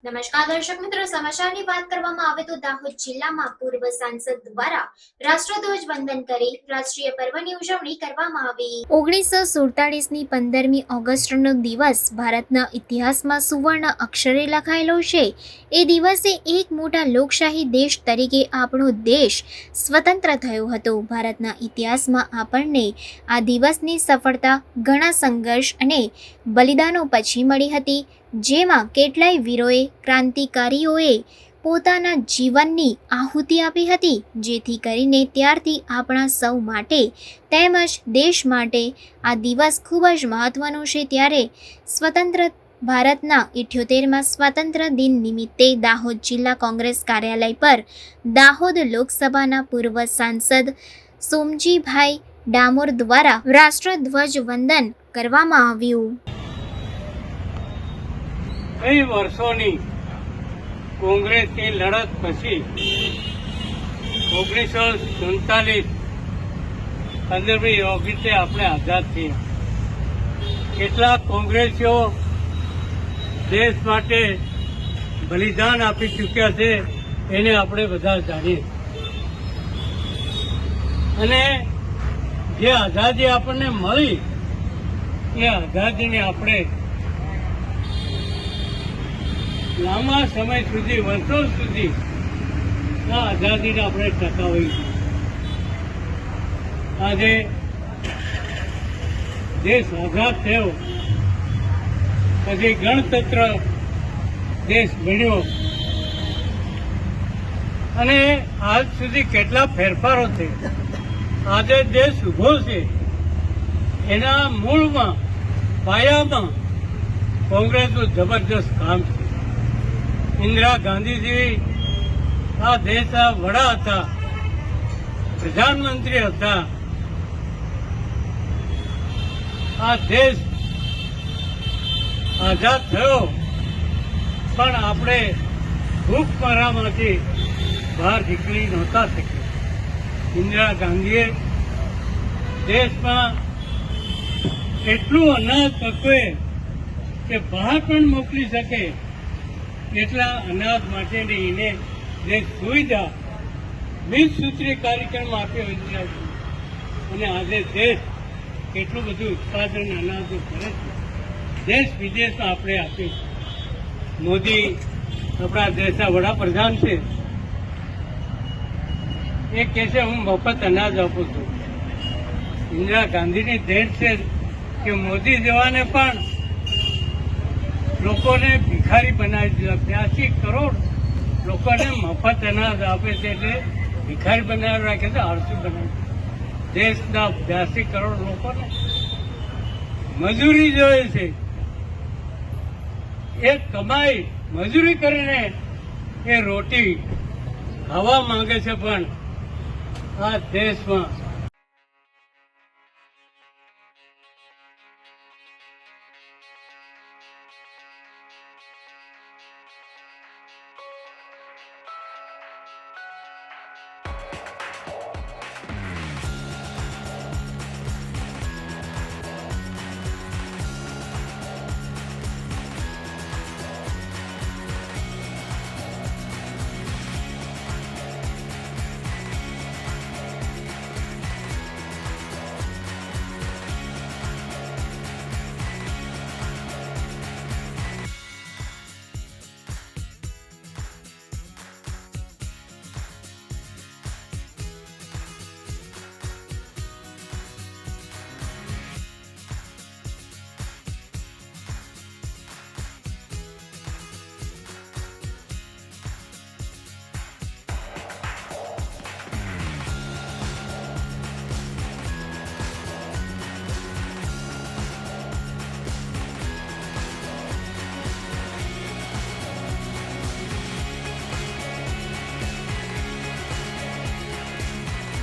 નમસ્કાર દર્શક મિત્રો, સમાચારની વાત કરવામાં આવે તો દાહોદ જિલ્લામાં પૂર્વ સાંસદ દ્વારા રાષ્ટ્રધ્વજ વંદન કરી રાષ્ટ્રીય પર્વની ઉજવણી કરવામાં આવી। 1947ની 15મી ઓગસ્ટનો દિવસ ભારતના ઇતિહાસમાં સુવર્ણ અક્ષરે લખાયેલો છે। એ દિવસે એક મોટા લોકશાહી દેશ તરીકે આપણો દેશ સ્વતંત્ર થયો હતો। ભારતના ઇતિહાસમાં આપણને આ દિવસની સફળતા ઘણા સંઘર્ષ અને બલિદાનો પછી મળી હતી, જેમાં કેટલાય વીરોએ ક્રાંતિકારીઓએ પોતાના જીવનની આહુતિ આપી હતી, જેથી કરીને ત્યારથી આપણા સૌ માટે તેમજ દેશ માટે આ દિવસ ખૂબ જ મહત્વનો છે। ત્યારે સ્વતંત્ર ભારતના 78મા સ્વાતંત્ર્ય દિન નિમિત્તે દાહોદ જિલ્લા કોંગ્રેસ કાર્યાલય પર દાહોદ લોકસભાના પૂર્વ સાંસદ સોમજીભાઈ ડામોર દ્વારા રાષ્ટ્રધ્વજ વંદન કરવામાં આવ્યું। કઈ વર્ષોની કોંગ્રેસની લડત પછી 1947 15મી ઓગસ્ટે આપણે આઝાદ થયા। કેટલાક કોંગ્રેસીઓ દેશ માટે બલિદાન આપી ચૂક્યા છે, એને આપણે બધા જાણીએ। અને જે આઝાદી આપણને મળી એ આઝાદીને આપણે લાંબા સમય સુધી, વર્ષો સુધી આ આઝાદીને આપણે ટકાવી। આજે દેશ આઝાદ થયો પછી ગણતંત્ર દેશ બન્યો અને આજ સુધી કેટલા ફેરફારો છે। આજે દેશ ઉભો છે એના મૂળમાં, પાયામાં કોંગ્રેસનું જબરજસ્ત કામ છે। ઇન્દિરા ગાંધીજી આ દેશના વડા હતા, પ્રધાનમંત્રી હતા। આ દેશ આઝાદ થયો પણ આપણે ભૂખમરામાંથી બહાર નીકળી નહોતા શક્યા। ઇન્દિરા ગાંધીએ દેશમાં એટલું અનાજ પકવે કે બહાર પણ મોકલી શકે એટલા અનાજ માટેની એને જે સુવિધા 20 સૂત્રીય કાર્યક્રમ આપ્યો ઇન્દિરાજી, અને આજે દેશ કેટલું બધું ઉત્પાદન અનાજનું કરે છે, દેશ વિદેશમાં આપણે આપીએ છીએ। મોદી આપણા દેશના વડાપ્રધાન છે, એ કહે છે હું મફત અનાજ આપું છું। ઇન્દિરા ગાંધીની દેન છે કે મોદી જવાને પણ લોકોને ભિખારી બનાવી દીધા। 82 કરોડ લોકોને મફત અનાજ આપે છે, એટલે ભિખારી બનાવી રાખે છે, આળસુ બનાવી। દેશના 82 કરોડ લોકોને મજૂરી જોઈએ છે, એ કમાઈ મજૂરી કરીને એ રોટી ખાવા માંગે છે, પણ આ દેશમાં